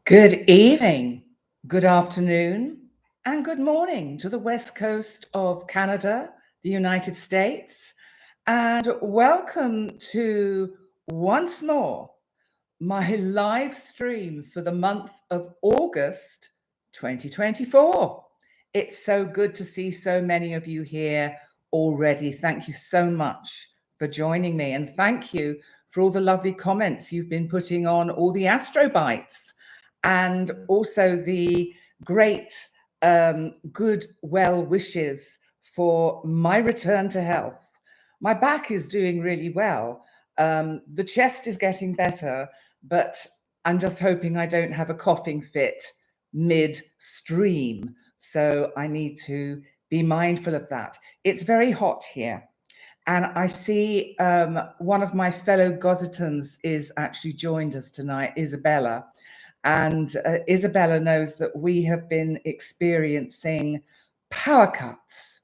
Good evening, good afternoon, and good morning to the west coast of Canada, the United States, and welcome to once more my live stream for the month of August 2024. It's so good to see so many of you here already. Thank you so much for joining me, and thank you for all the lovely comments you've been putting on all the Astro Bites, and also the great good well wishes for my return to health. My back is doing really well. The chest is getting better, but I'm just hoping I don't have a coughing fit mid-stream. So I need to be mindful of that. It's very hot here. And I see one of my fellow Gossitans is actually joined us tonight, Isabella. And Isabella knows that we have been experiencing power cuts.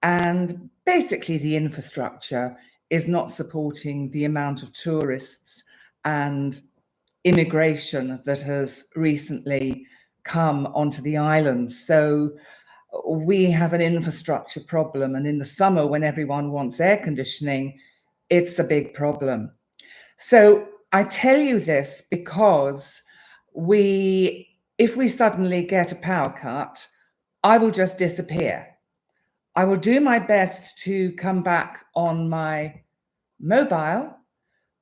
And basically the infrastructure is not supporting the amount of tourists and immigration that has recently come onto the islands. So we have an infrastructure problem. And in the summer, when everyone wants air conditioning, it's a big problem. So I tell you this because if we suddenly get a power cut, I will just disappear. I will do my best to come back on my mobile.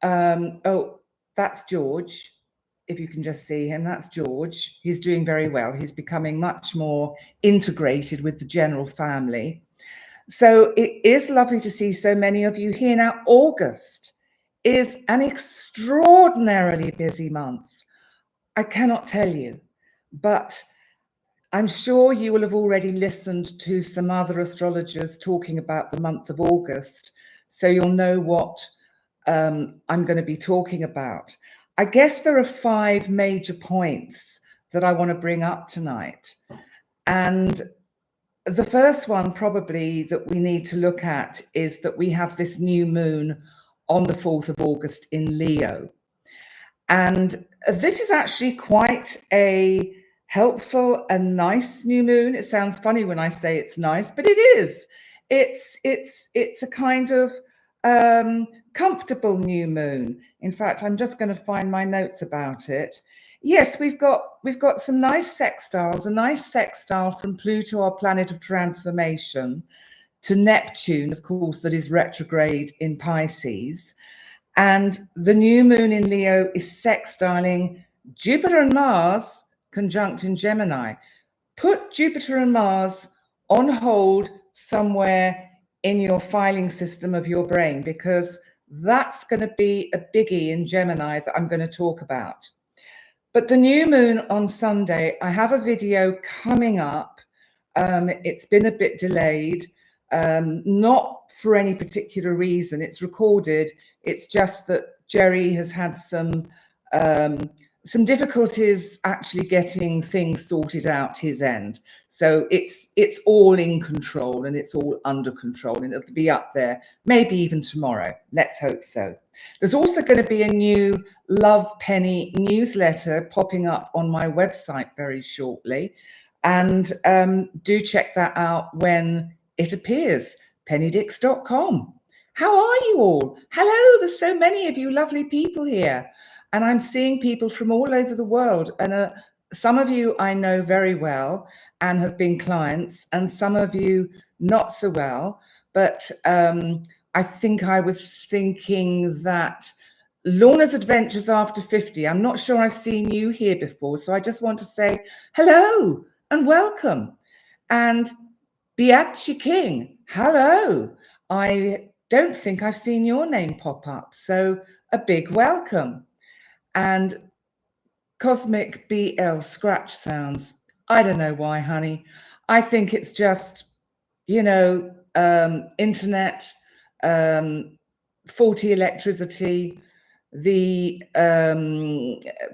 Oh, that's George. If you can just see him, that's George. He's doing very well. He's becoming much more integrated with the general family. So it is lovely to see so many of you here. Now, August is an extraordinarily busy month. I cannot tell you, but I'm sure you will have already listened to some other astrologers talking about the month of August, so you'll know what I'm going to be talking about. I guess there are 5 major points that I want to bring up tonight. And the first one probably that we need to look at is that we have this new moon on the 4th of August in Leo. And this is actually quite a helpful and nice new moon. It sounds funny when I say it's nice, but it is. It's a kind of comfortable new moon. In fact, I'm just going to find my notes about it. Yes, we've got some nice sextiles, a nice sextile from Pluto, our planet of transformation, to Neptune, of course, that is retrograde in Pisces. And the new moon in Leo is sextiling Jupiter and Mars conjunct in Gemini. Put Jupiter and Mars on hold somewhere in your filing system of your brain, because that's going to be a biggie in Gemini that I'm going to talk about. But the new moon on Sunday, I have a video coming up. It's been a bit delayed, not for any particular reason. It's recorded. It's just that Jerry has had some difficulties actually getting things sorted out his end. So it's all in control and it's all under control, and it'll be up there maybe even tomorrow. Let's hope so. There's also going to be a new Love Penny newsletter popping up on my website very shortly. And do check that out when it appears, pennydix.com. How are you all? Hello, there's so many of you lovely people here. And I'm seeing people from all over the world. And some of you I know very well and have been clients, and some of you not so well. But I think I was thinking that Lorna's Adventures After 50, I'm not sure I've seen you here before. So I just want to say hello and welcome. And Biachi King, hello. I don't think I've seen your name pop up. So a big welcome. And Cosmic BL Scratch Sounds. I don't know why, honey. I think it's just, internet, faulty electricity,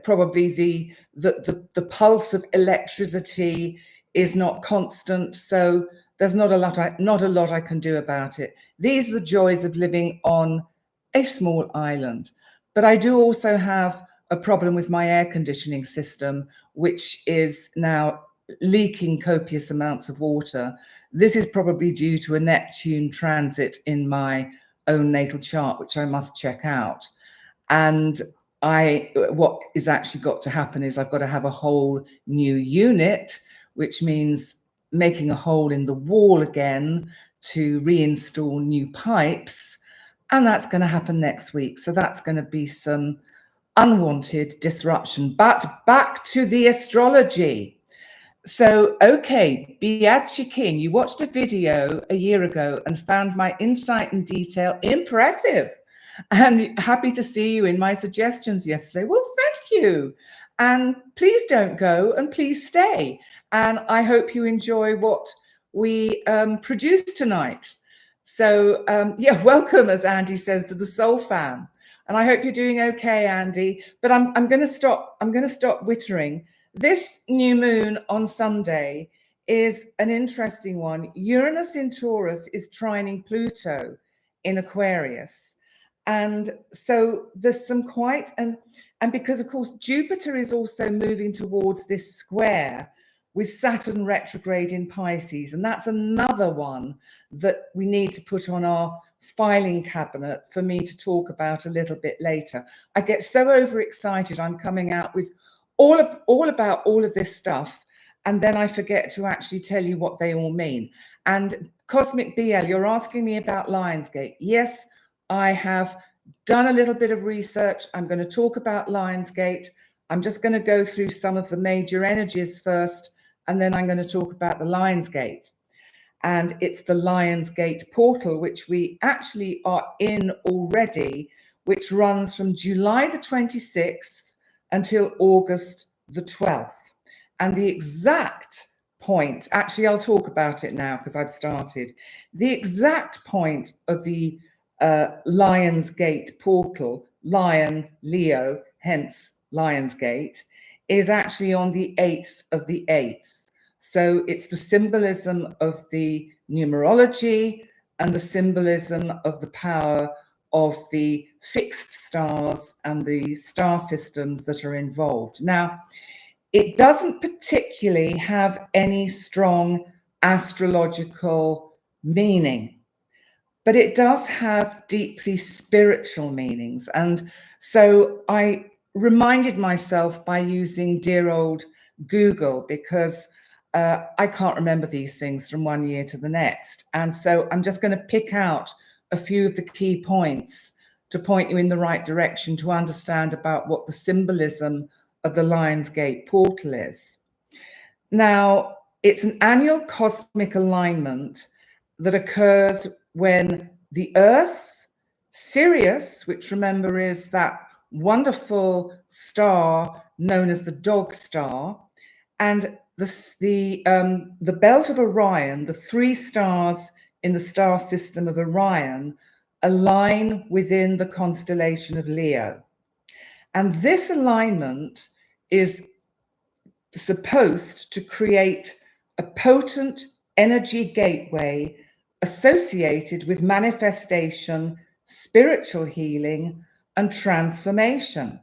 probably the pulse of electricity is not constant. So there's not a lot I can do about it. These are the joys of living on a small island. But I do also have a problem with my air conditioning system, which is now leaking copious amounts of water. This is probably due to a Neptune transit in my own natal chart, which I must check out. And what is actually got to happen is I've got to have a whole new unit, which means making a hole in the wall again to reinstall new pipes. And that's going to happen next week. So that's going to be some unwanted disruption. But back to the astrology. So, okay, Biachi King, you watched a video a year ago and found my insight and detail impressive. And happy to see you in my suggestions yesterday. Well, thank you. And please don't go and please stay. And I hope you enjoy what we produced tonight. So, yeah, welcome, as Andy says, to the Soul Fam. And I hope you're doing okay, Andy. But I'm going to stop. I'm going to stop wittering. This new moon on Sunday is an interesting one. Uranus in Taurus is trining Pluto in Aquarius. And so there's some quite, and because of course Jupiter is also moving towards this square with Saturn retrograde in Pisces. And that's another one that we need to put on our filing cabinet for me to talk about a little bit later. I get so overexcited. I'm coming out with all about all of this stuff, and then I forget to actually tell you what they all mean. And Cosmic BL, you're asking me about Lionsgate. Yes, I have done a little bit of research. I'm going to talk about Lionsgate. I'm just going to go through some of the major energies first, and then I'm going to talk about the Lionsgate. And it's the Lionsgate portal, which we actually are in already, which runs from July the 26th until August the 12th. And the exact point, actually, I'll talk about it now because I've started. The exact point of the Lionsgate portal, Lion, Leo, hence Lionsgate, is actually on the 8th of the 8th. So it's the symbolism of the numerology and the symbolism of the power of the fixed stars and the star systems that are involved. Now, it doesn't particularly have any strong astrological meaning, but it does have deeply spiritual meanings. And so I reminded myself by using dear old Google, because I can't remember these things from one year to the next. And so I'm just going to pick out a few of the key points to point you in the right direction to understand about what the symbolism of the Lionsgate portal is. Now, it's an annual cosmic alignment that occurs when the Earth, Sirius, which remember is that wonderful star known as the dog star, and the belt of Orion, the three stars in the star system of Orion, align within the constellation of Leo. And this alignment is supposed to create a potent energy gateway associated with manifestation, spiritual healing, and transformation.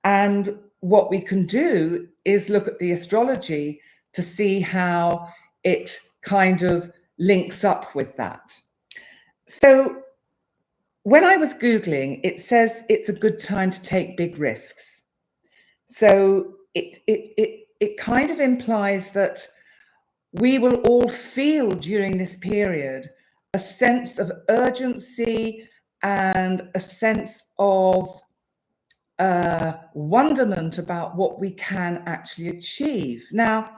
And what we can do is look at the astrology to see how it kind of links up with that. So when I was Googling, it says it's a good time to take big risks. So it kind of implies that we will all feel during this period a sense of urgency and a sense of wonderment about what we can actually achieve. Now,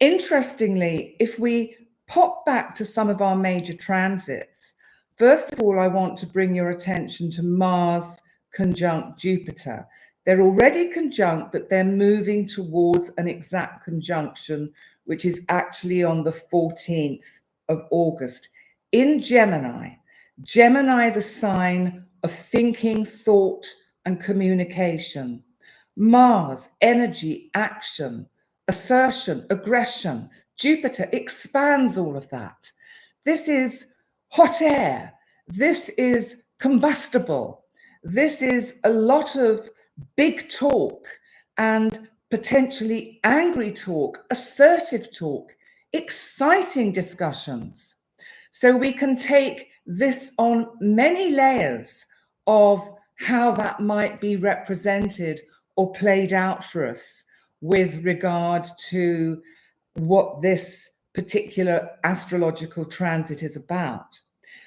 interestingly, if we pop back to some of our major transits, first of all, I want to bring your attention to Mars conjunct Jupiter. They're already conjunct, but they're moving towards an exact conjunction, which is actually on the 14th of August in Gemini. Gemini, the sign of thinking, thought, and communication. Mars, energy, action, assertion, aggression. Jupiter expands all of that. This is hot air. This is combustible. This is a lot of big talk and potentially angry talk, assertive talk, exciting discussions. So we can take this on many layers of how that might be represented or played out for us with regard to what this particular astrological transit is about.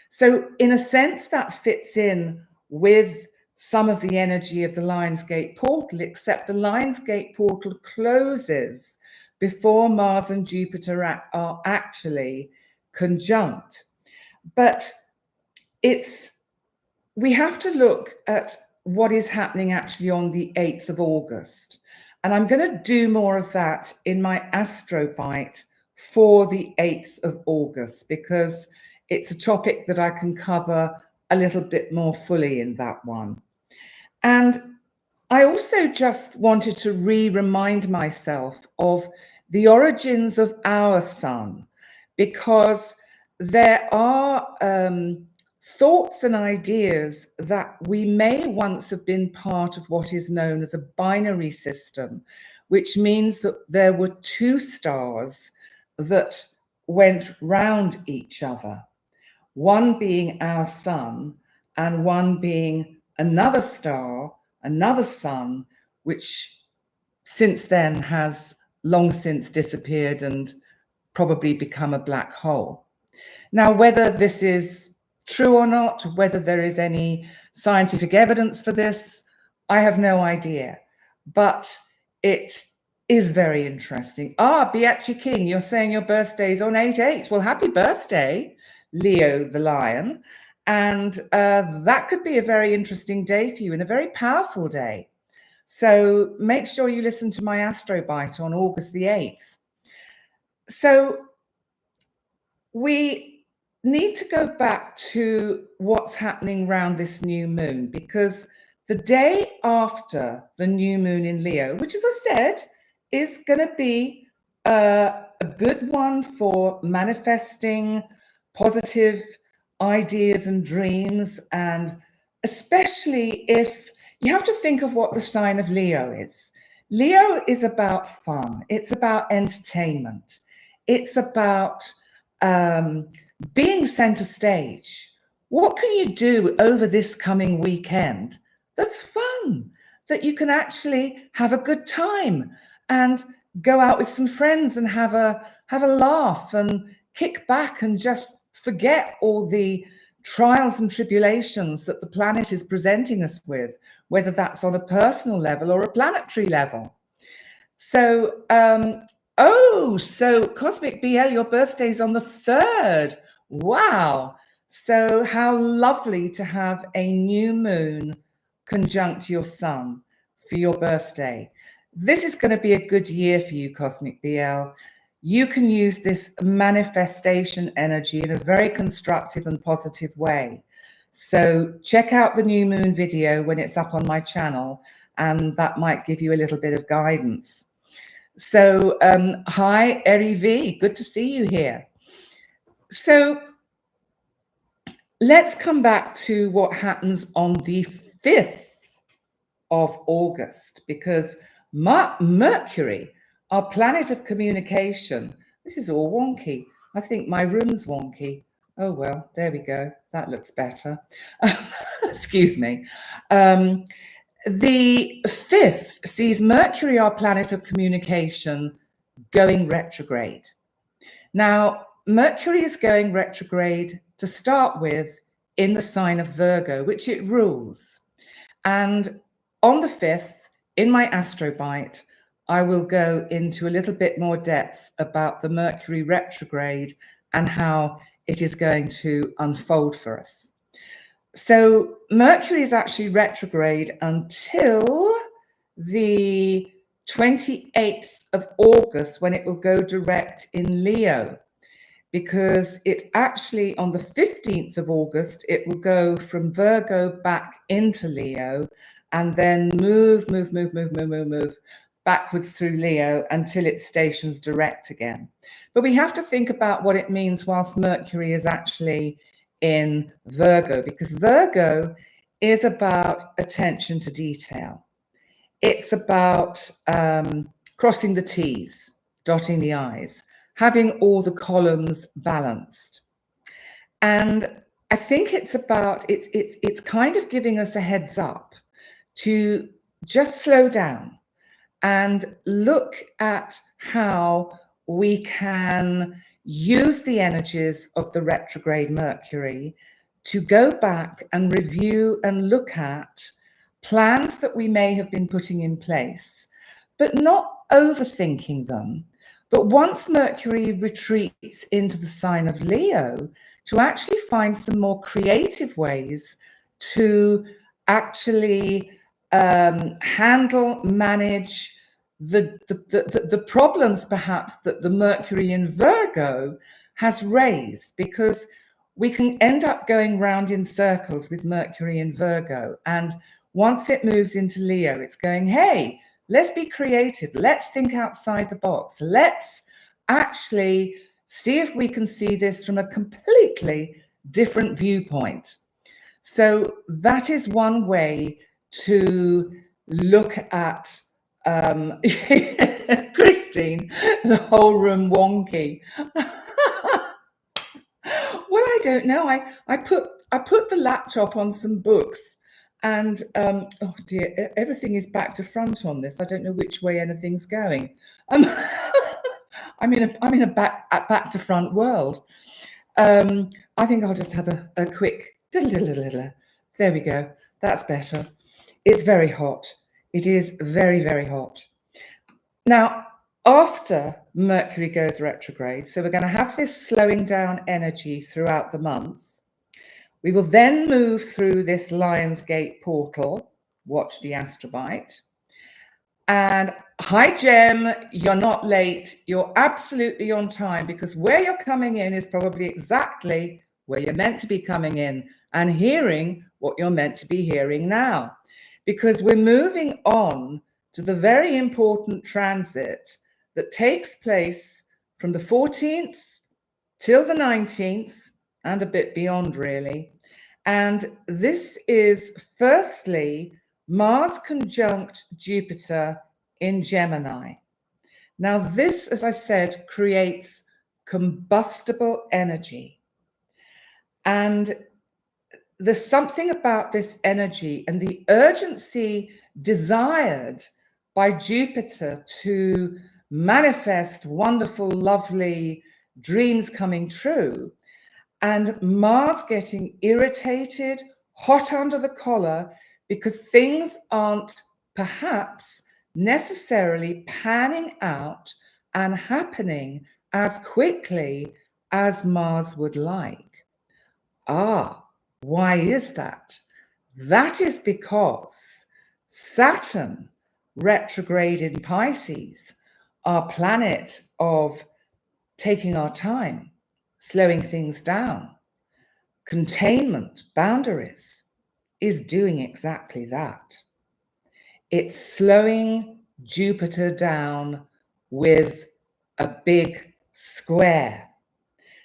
So in a sense, that fits in with some of the energy of the Lionsgate portal, except the Lionsgate portal closes before Mars and Jupiter are actually conjunct. But we have to look at what is happening actually on the 8th of August. And I'm going to do more of that in my Astro Bite for the 8th of August, because it's a topic that I can cover a little bit more fully in that one. And I also just wanted to remind myself of the origins of our sun, because there are thoughts and ideas that we may once have been part of what is known as a binary system, which means that there were two stars that went round each other, one being our sun and one being another star, another sun, which since then has long since disappeared and probably become a black hole. Now, whether this is true or not, whether there is any scientific evidence for this, I have no idea, but it is very interesting. Beatrice King, you're saying your birthday's on 8/8. Well, happy birthday, Leo the Lion. And that could be a very interesting day for you and a very powerful day. So make sure you listen to my Astro Bite on August the 8th. So we need to go back to what's happening around this new moon, because the day after the new moon in Leo, which, as I said, is going to be a good one for manifesting positive ideas and dreams, and especially if you have to think of what the sign of Leo is. Leo is about fun. It's about entertainment. It's about being center stage. What can you do over this coming weekend that's fun, that you can actually have a good time and go out with some friends and have a laugh and kick back and just forget all the trials and tribulations that the planet is presenting us with, whether that's on a personal level or a planetary level. So, so Cosmic BL, your birthday's on the 3rd. Wow. So how lovely to have a new moon conjunct your sun for your birthday. This is going to be a good year for you, Cosmic BL. You can use this manifestation energy in a very constructive and positive way. So check out the new moon video when it's up on my channel, and that might give you a little bit of guidance. So hi, Eri V, good to see you here. So let's come back to what happens on the 5th of August, because Mercury, our planet of communication, this is all wonky. I think my room's wonky. Oh, well, there we go. That looks better. Excuse me. The 5th sees Mercury, our planet of communication, going retrograde. Now, Mercury is going retrograde to start with in the sign of Virgo, which it rules. And on the 5th, in my Astro Bite, I will go into a little bit more depth about the Mercury retrograde and how it is going to unfold for us. So Mercury is actually retrograde until the 28th of August, when it will go direct in Leo, because it actually, on the 15th of August, it will go from Virgo back into Leo and then move backwards through Leo until it stations direct again. But we have to think about what it means whilst Mercury is actually in Virgo, because Virgo is about attention to detail. It's about crossing the T's, dotting the I's, having all the columns balanced. And I think it's kind of giving us a heads up to just slow down and look at how we can use the energies of the retrograde Mercury to go back and review and look at plans that we may have been putting in place, but not overthinking them. But once Mercury retreats into the sign of Leo, to actually find some more creative ways to actually handle, manage the problems perhaps that the Mercury in Virgo has raised, because we can end up going round in circles with Mercury in Virgo. And once it moves into Leo, it's going, hey, let's be creative. Let's think outside the box. Let's actually see if we can see this from a completely different viewpoint. So that is one way to look at Christine, the whole room wonky. Well, I don't know. I put the laptop on some books, and oh dear, everything is back to front on this. I don't know which way anything's going. I'm in a back to front world. I think I'll just have a quick. There we go. That's better. It's very hot. It is very, very hot. Now, after Mercury goes retrograde, so we're going to have this slowing down energy throughout the month. We will then move through this Lionsgate portal. Watch the Astrobite. And hi, Jem, you're not late. You're absolutely on time, because where you're coming in is probably exactly where you're meant to be coming in and hearing what you're meant to be hearing now, because we're moving on to the very important transit that takes place from the 14th till the 19th and a bit beyond, really. And this is firstly Mars conjunct Jupiter in Gemini. Now this, as I said, creates combustible energy. And there's something about this energy and the urgency desired by Jupiter to manifest wonderful, lovely dreams coming true, and Mars getting irritated, hot under the collar, because things aren't perhaps necessarily panning out and happening as quickly as Mars would like. Why is that? That is because Saturn, retrograde in Pisces, our planet of taking our time, slowing things down, containment, boundaries, is doing exactly that. It's slowing Jupiter down with a big square.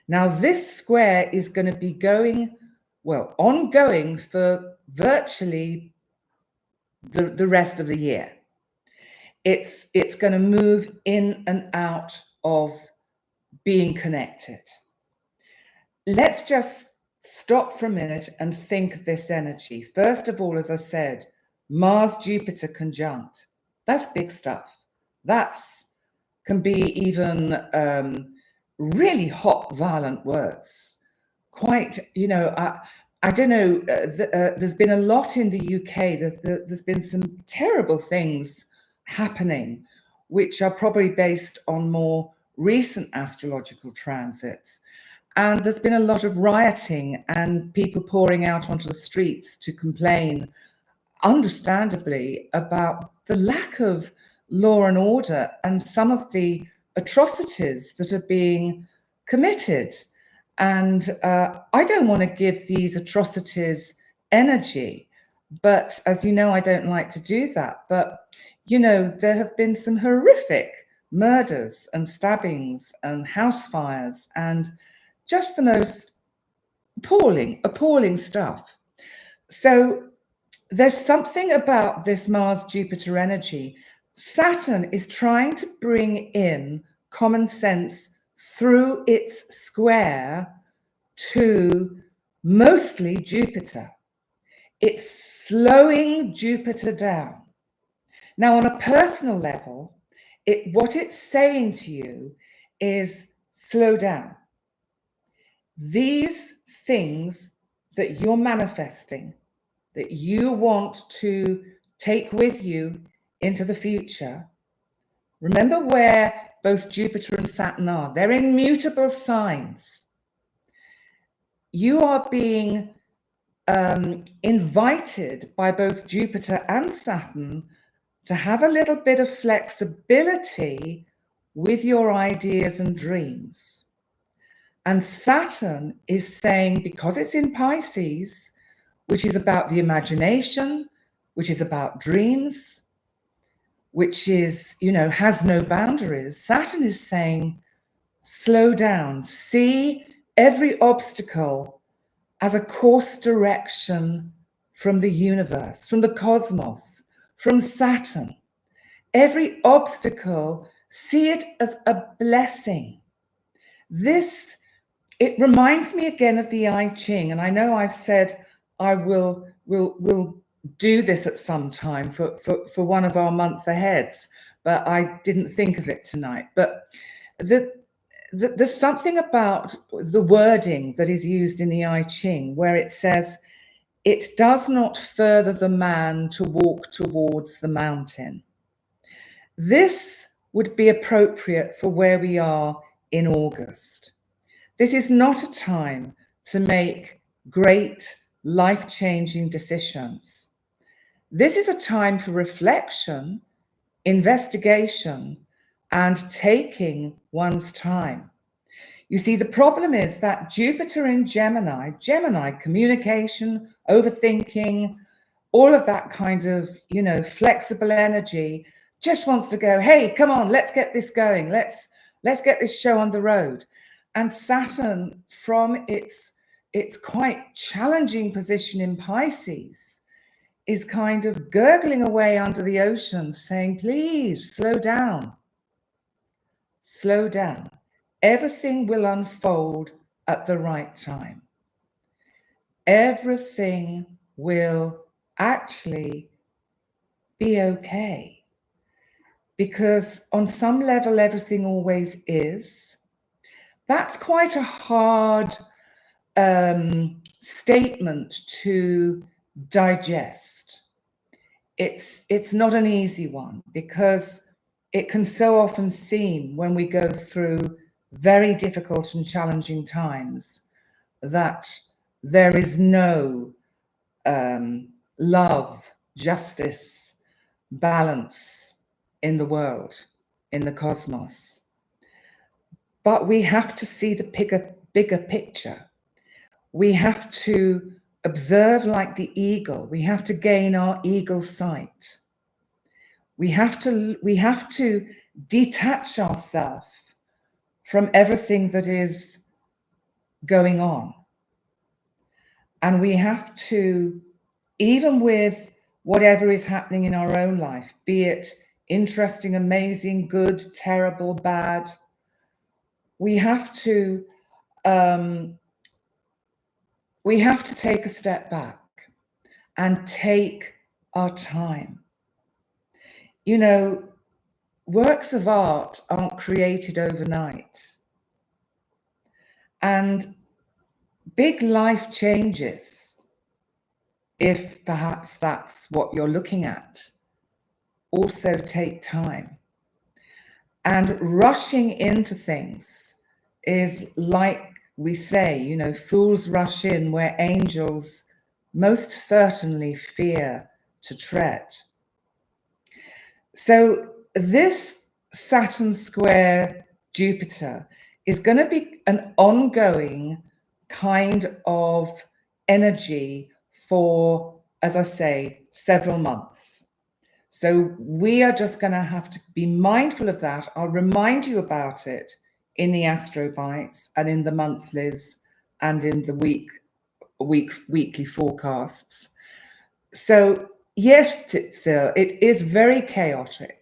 Now, this square is going to be ongoing for virtually the rest of the year. It's going to move in and out of being connected. Let's just stop for a minute and think of this energy. First of all, as I said, Mars-Jupiter conjunct. That's big stuff. That's can be even really hot, violent words. Quite, I don't know, there's been a lot in the UK. There's been some terrible things happening, which are probably based on more recent astrological transits. And there's been a lot of rioting and people pouring out onto the streets to complain, understandably, about the lack of law and order and some of the atrocities that are being committed. And I don't want to give these atrocities energy, but as you know, I don't like to do that. But, there have been some horrific murders and stabbings and house fires and just the most appalling stuff. So there's something about this Mars-Jupiter energy. Saturn is trying to bring in common sense through its square to mostly Jupiter. It's slowing Jupiter down. Now, on a personal level, what it's saying to you is slow down. These things that you're manifesting, that you want to take with you into the future, remember where both Jupiter and Saturn are. They're immutable signs. You are being invited by both Jupiter and Saturn to have a little bit of flexibility with your ideas and dreams. And Saturn is saying, because it's in Pisces, which is about the imagination, which is about dreams, which is, has no boundaries, Saturn is saying, slow down, see every obstacle as a course direction from the universe, from the cosmos, from Saturn. Every obstacle, see it as a blessing. It reminds me again of the I Ching, and I know I've said I will do this at some time for one of our month aheads, but I didn't think of it tonight. But there's something about the wording that is used in the I Ching where it says, it does not further the man to walk towards the mountain. This would be appropriate for where we are in August. This is not a time to make great life-changing decisions. This is a time for reflection, investigation, and taking one's time. You see, the problem is that Jupiter in Gemini, communication, overthinking, all of that kind of, flexible energy, just wants to go, hey, come on, let's get this going. Let's get this show on the road. And Saturn, from its quite challenging position in Pisces, is kind of gurgling away under the ocean, saying, please, slow down. Slow down. Everything will unfold at the right time. Everything will actually be okay. Because on some level, everything always is. That's quite a hard statement to digest. It's not an easy one, because it can so often seem, when we go through very difficult and challenging times, that there is no love, justice, balance in the world, in the cosmos. But we have to see the bigger picture. We have to observe like the eagle. We have to gain our eagle sight. We have to detach ourselves from everything that is going on. And we have to, even with whatever is happening in our own life, be it interesting, amazing, good, terrible, bad, we have to take a step back and take our time. Works of art aren't created overnight. And big life changes, if perhaps that's what you're looking at, also take time. And rushing into things is, like we say, fools rush in where angels most certainly fear to tread. So this Saturn square Jupiter is going to be an ongoing kind of energy for, as I say, several months. So we are just going to have to be mindful of that. I'll remind you about it in the Astro Bites and in the monthlies and in the weekly forecasts. So yes, Titsil, it is very chaotic.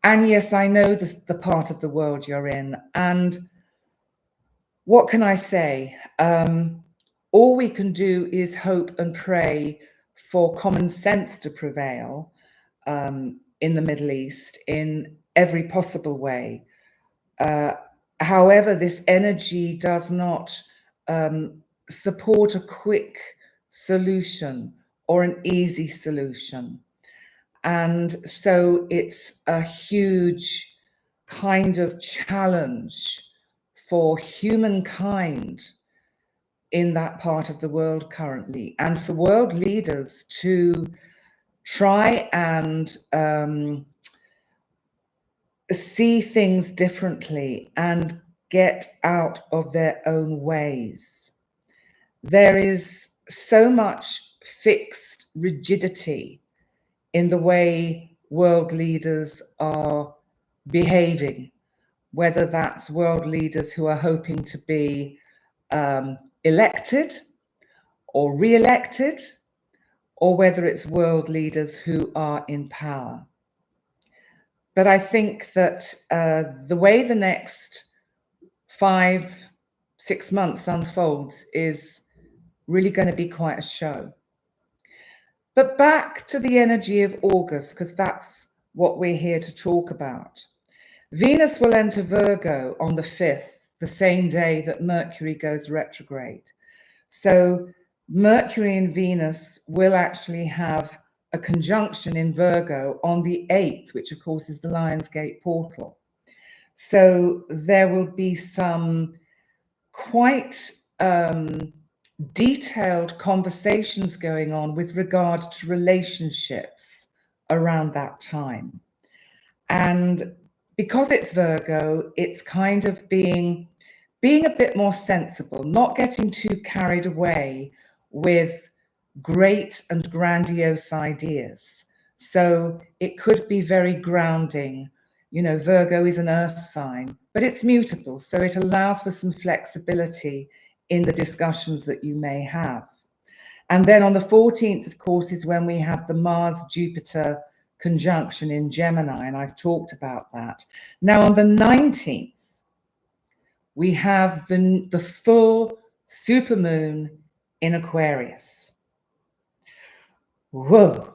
And yes, I know the part of the world you're in. And what can I say? All we can do is hope and pray for common sense to prevail in the Middle East in every possible way. However, this energy does not support a quick solution or an easy solution. And so it's a huge kind of challenge for humankind in that part of the world currently, and for world leaders to try and see things differently and get out of their own ways. There is so much fixed rigidity in the way world leaders are behaving, whether that's world leaders who are hoping to be elected or re-elected, or whether it's world leaders who are in power. But I think that the way the next 5-6 months unfolds is really going to be quite a show. But back to the energy of August, because that's what we're here to talk about. Venus will enter Virgo on the 5th, the same day that Mercury goes retrograde. So Mercury and Venus will actually have a conjunction in Virgo on the 8th, which of course is the Lionsgate portal. So there will be some quite detailed conversations going on with regard to relationships around that time. And because it's Virgo, it's kind of being a bit more sensible, not getting too carried away with great and grandiose ideas. So it could be very grounding. You know, Virgo is an earth sign, but it's mutable. So it allows for some flexibility in the discussions that you may have. And then on the 14th, of course, is when we have the Mars-Jupiter conjunction in Gemini, and I've talked about that. Now on the 19th, we have the full supermoon in Aquarius. Whoa.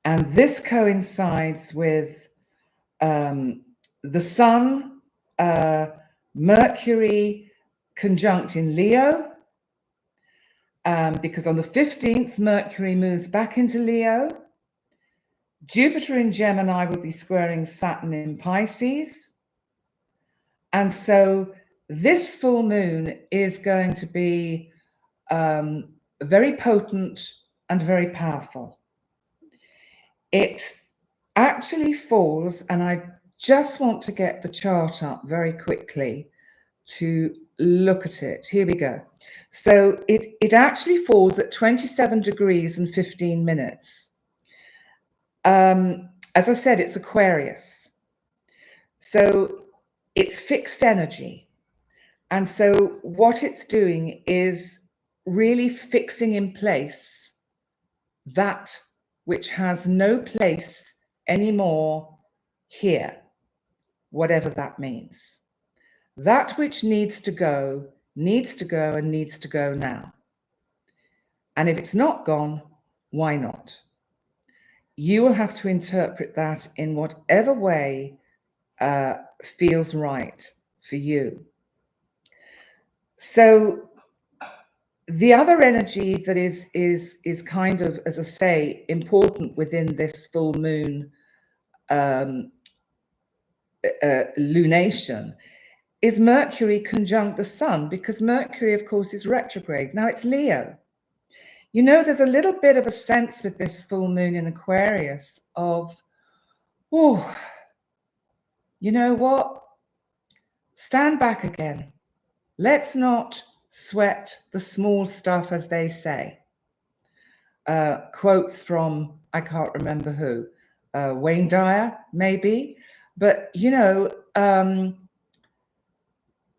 And this coincides with the Sun, Mercury conjunct in Leo, because on the 15th, Mercury moves back into Leo. Jupiter in Gemini will be squaring Saturn in Pisces. And so this full moon is going to be very potent and very powerful. It actually falls, and I just want to get the chart up very quickly to look at it. Here we go. So it actually falls at 27 degrees and 15 minutes. As I said, it's Aquarius. So it's fixed energy. And so what it's doing is really fixing in place that which has no place anymore here, whatever that means. That which needs to go and needs to go now. And if it's not gone, why not? You will have to interpret that in whatever way feels right for you. So the other energy that is kind of, as I say, important within this full moon lunation is Mercury conjunct the Sun, because Mercury, of course, is retrograde. Now it's Leo. You know, there's a little bit of a sense with this full moon in Aquarius of, oh, you know what? Stand back again. Let's not sweat the small stuff, as they say. Quotes from, I can't remember who, Wayne Dyer, maybe. But, you know,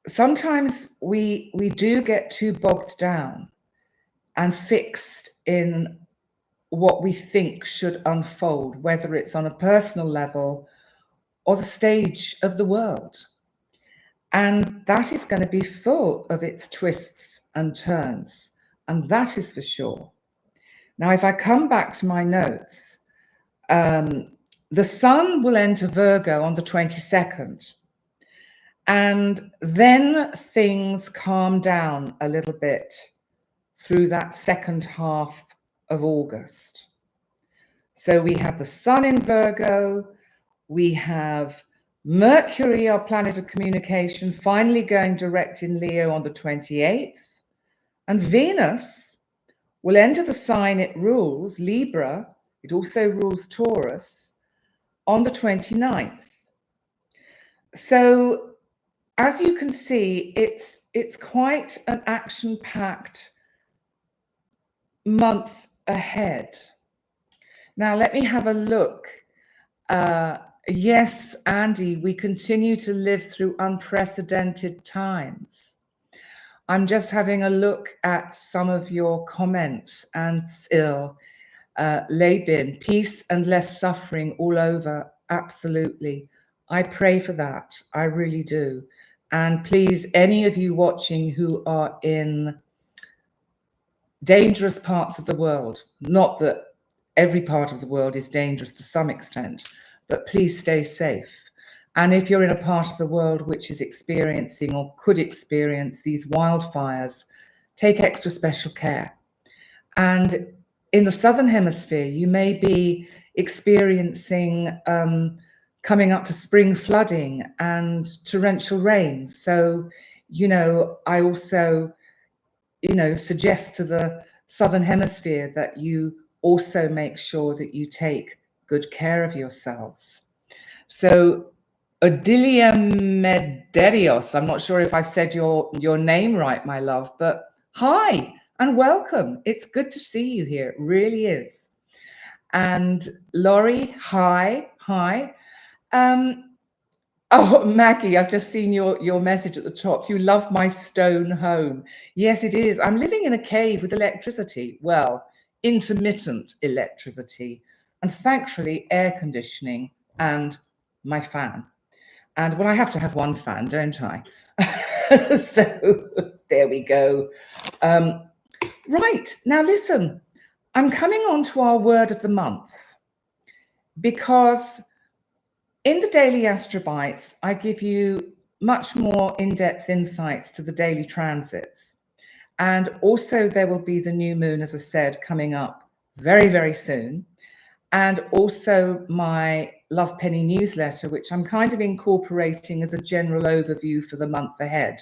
sometimes we do get too bogged down and fixed in what we think should unfold, whether it's on a personal level or the stage of the world. And that is going to be full of its twists and turns, and that is for sure. Now, if I come back to my notes, the sun will enter Virgo on the 22nd, and then things calm down a little bit through that second half of August. So we have the sun in Virgo, we have Mercury, our planet of communication, finally going direct in Leo on the 28th, and Venus will enter the sign it rules, Libra. It also rules Taurus on the 29th. So as you can see, it's quite an action-packed month ahead. Now, let me have a look. Yes, Andy, we continue to live through unprecedented times. I'm just having a look at some of your comments, and still, Labin, peace and less suffering all over. Absolutely. I pray for that. I really do. And please, any of you watching who are in dangerous parts of the world, not that every part of the world is dangerous to some extent, but please stay safe. And if you're in a part of the world which is experiencing or could experience these wildfires, take extra special care. And in the Southern Hemisphere, you may be experiencing coming up to spring flooding and torrential rains. So, I also, suggest to the Southern Hemisphere that you also make sure that you take good care of yourselves. So, Odilia Mederios, I'm not sure if I've said your name right, my love, but hi and welcome. It's good to see you here. It really is. And Laurie, hi. Oh, Maggie, I've just seen your message at the top. You love my stone home. Yes, it is. I'm living in a cave with electricity. Well, intermittent electricity, and thankfully air conditioning and my fan. And well, I have to have one fan, don't I? So there we go. Right, now listen, I'm coming on to our word of the month, because in the daily Astrobites, I give you much more in-depth insights to the daily transits. And also there will be the new moon, as I said, coming up very, very soon. And also my Love Penny newsletter, which I'm kind of incorporating as a general overview for the month ahead,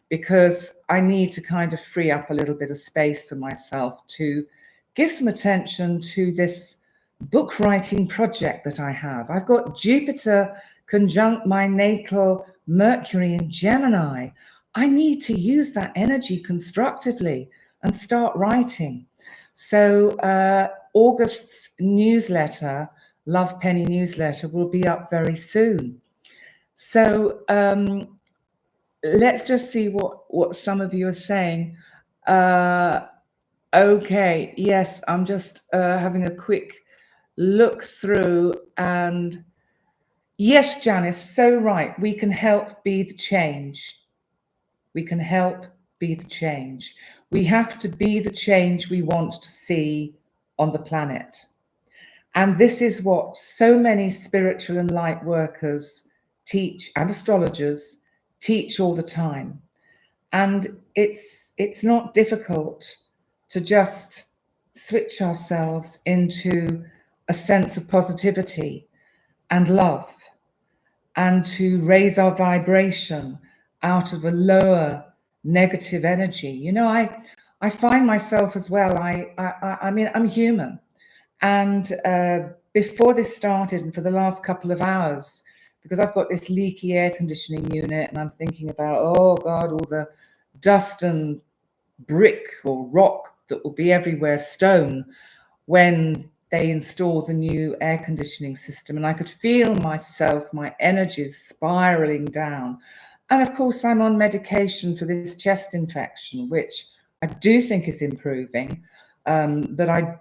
because I need to kind of free up a little bit of space for myself to give some attention to this book writing project that I have. I've got Jupiter conjunct my natal Mercury in Gemini. I need to use that energy constructively and start writing. So August's newsletter, Love Penny newsletter, will be up very soon. So let's just see what some of you are saying. Okay, yes, I'm just having a quick look through, and yes, Janice, so right. We can help be the change. We can help be the change. We have to be the change we want to see on the planet. And this is what so many spiritual and light workers teach, and astrologers teach all the time. And it's not difficult to just switch ourselves into a sense of positivity and love, and to raise our vibration out of a lower negative energy. I find myself as well, I mean, I'm human. And before this started, and for the last couple of hours, because I've got this leaky air conditioning unit, and I'm thinking about, oh God, all the dust and brick or rock that will be everywhere, stone, when they installed the new air conditioning system. And I could feel myself, my energies spiraling down. And of course, I'm on medication for this chest infection, which I do think is improving, but I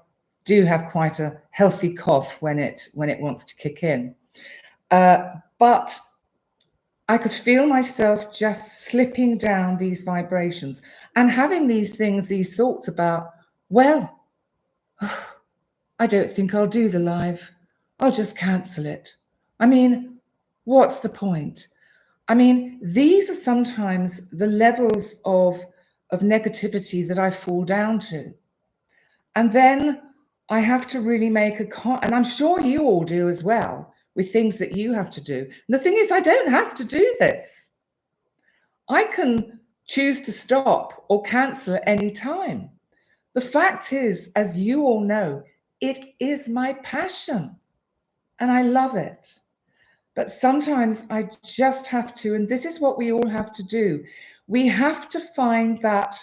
do have quite a healthy cough when it wants to kick in. But I could feel myself just slipping down these vibrations and having these thoughts about, well, I don't think I'll do the live. I'll just cancel it. I mean, what's the point? I mean, these are sometimes the levels of negativity that I fall down to. And then I have to really make and I'm sure you all do as well, with things that you have to do. And the thing is, I don't have to do this. I can choose to stop or cancel at any time. The fact is, as you all know, it is my passion and I love it. But sometimes I just have to, and this is what we all have to do. We have to find that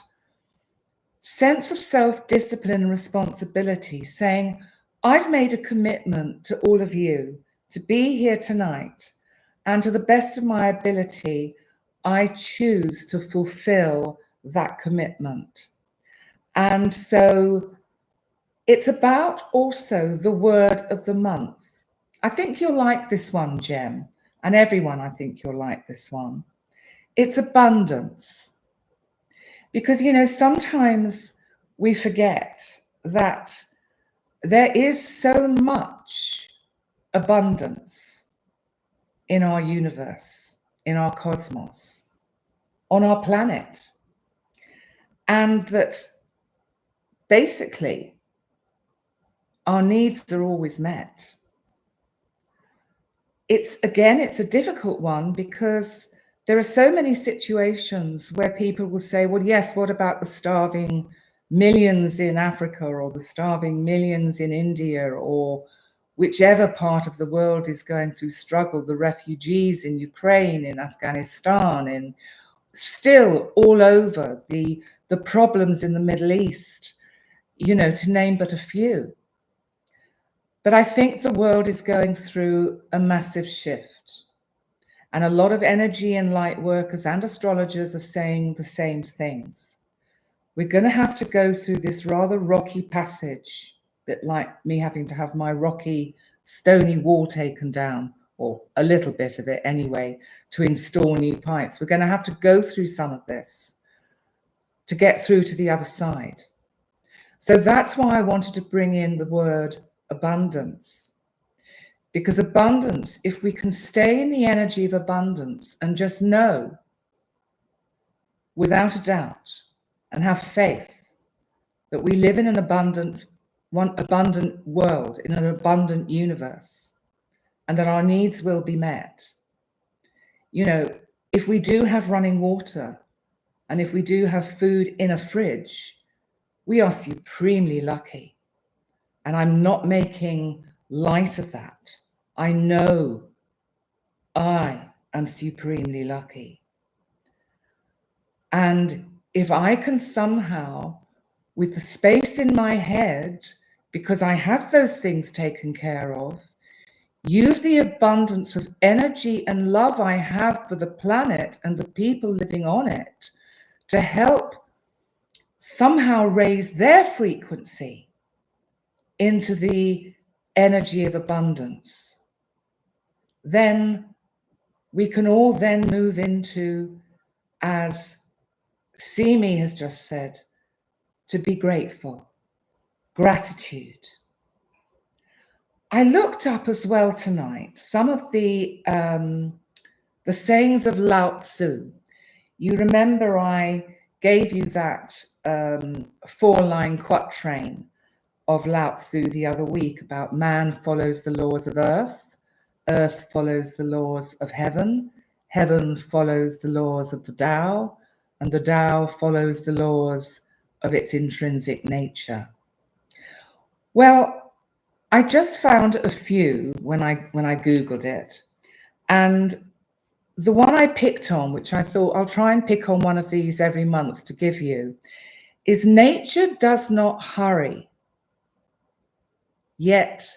sense of self-discipline and responsibility, saying, I've made a commitment to all of you to be here tonight, and to the best of my ability, I choose to fulfill that commitment. And so it's about also the word of the month. I think you'll like this one, Jem, and everyone, I think you'll like this one. It's abundance. Because, you know, sometimes we forget that there is so much abundance in our universe, in our cosmos, on our planet, and that basically our needs are always met. It's a difficult one because there are so many situations where people will say, well, yes, what about the starving millions in Africa, or the starving millions in India, or whichever part of the world is going through struggle, the refugees in Ukraine, in Afghanistan, and still all over, the problems in the Middle East, you know, to name but a few. But I think the world is going through a massive shift. And a lot of energy and light workers and astrologers are saying the same things. We're going to have to go through this rather rocky passage, a bit like me having to have my rocky, stony wall taken down, or a little bit of it anyway, to install new pipes. We're going to have to go through some of this to get through to the other side. So that's why I wanted to bring in the word abundance. Because abundance, if we can stay in the energy of abundance and just know without a doubt and have faith that we live in an abundant world, in an abundant universe, and that our needs will be met. You know, if we do have running water and if we do have food in a fridge, we are supremely lucky. And I'm not making light of that. I know I am supremely lucky. And if I can somehow, with the space in my head, because I have those things taken care of, use the abundance of energy and love I have for the planet and the people living on it to help somehow raise their frequency into the energy of abundance, then we can all then move into, as Simi has just said, to be grateful, gratitude. I looked up as well tonight some of the sayings of Lao Tzu. You remember I gave you that 4-line quatrain of Lao Tzu the other week about man follows the laws of earth, earth follows the laws of heaven, heaven follows the laws of the Tao, and the Tao follows the laws of its intrinsic nature. Well, I just found a few when I Googled it, and the one I picked on, which I thought I'll try and pick on one of these every month to give you, is nature does not hurry, yet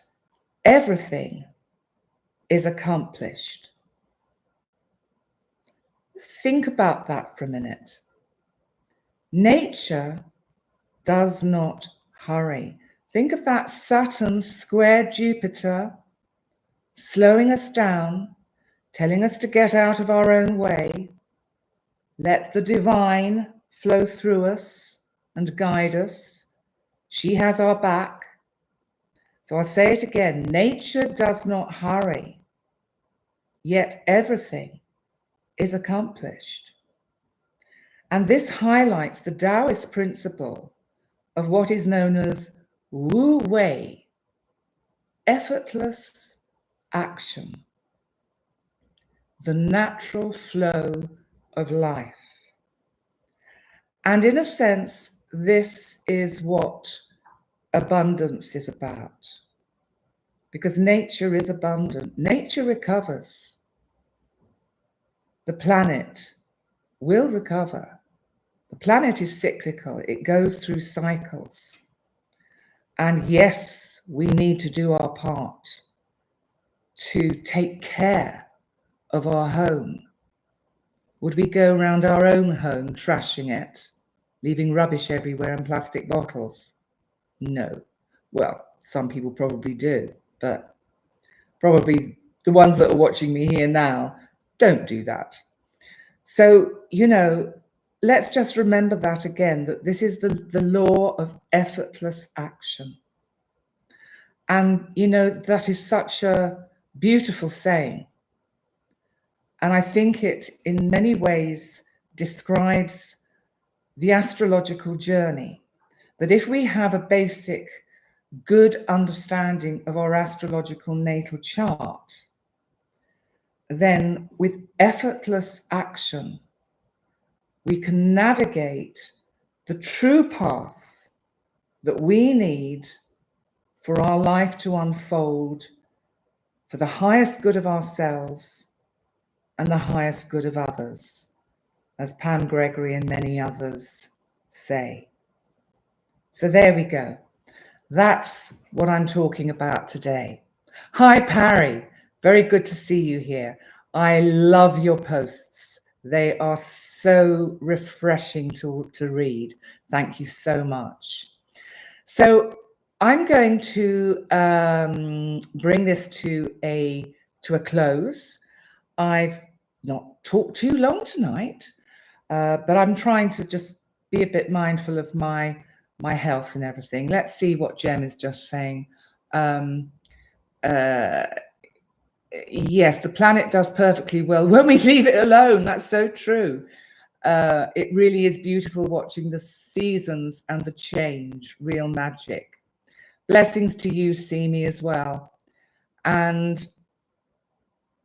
everything is accomplished. Think about that for a minute. Nature does not hurry. Think of that Saturn square Jupiter, slowing us down, telling us to get out of our own way. Let the divine flow through us and guide us. She has our back. So I'll say it again, nature does not hurry, yet everything is accomplished. And this highlights the Taoist principle of what is known as Wu Wei, effortless action, the natural flow of life. And in a sense, this is what abundance is about. Because nature is abundant. Nature recovers. The planet will recover. The planet is cyclical. It goes through cycles. And yes, we need to do our part to take care of our home. Would we go around our own home trashing it, leaving rubbish everywhere and plastic bottles? No. Well, some people probably do, but probably the ones that are watching me here now don't do that. So, let's just remember that again, that this is the law of effortless action. And, that is such a beautiful saying. And I think it, in many ways, describes the astrological journey. That if we have a basic, good understanding of our astrological natal chart, then with effortless action, we can navigate the true path that we need for our life to unfold for the highest good of ourselves and the highest good of others, as Pam Gregory and many others say. So there we go. That's what I'm talking about today. Hi, Parry. Very good to see you here. I love your posts. They are so refreshing to read. Thank you so much. So I'm going to bring this to a close. I've not talked too long tonight, but I'm trying to just be a bit mindful of my health and everything. Let's see what Jem is just saying. Yes, the planet does perfectly well when we leave it alone. That's so true. It really is beautiful watching the seasons and the change, real magic. Blessings to you, Simi, as well. And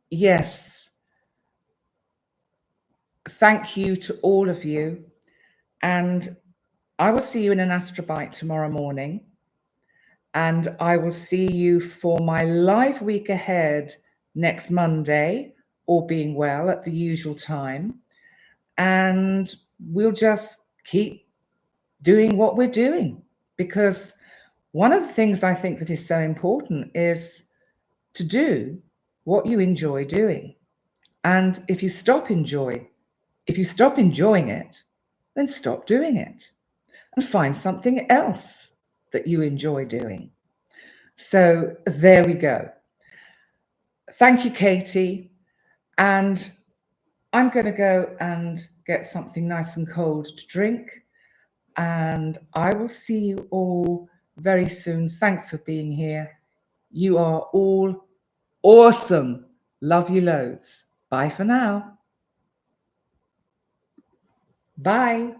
yes, thank you to all of you. And I will see you in an Astrobite tomorrow morning. And I will see you for my live week ahead next Monday, all being well, at the usual time. And we'll just keep doing what we're doing. Because one of the things I think that is so important is to do what you enjoy doing. And if you stop enjoying it, then stop doing it and find something else that you enjoy doing. So there we go. Thank you, Katie. And I'm going to go and get something nice and cold to drink. And I will see you all very soon. Thanks for being here. You are all awesome. Love you loads. Bye for now. Bye.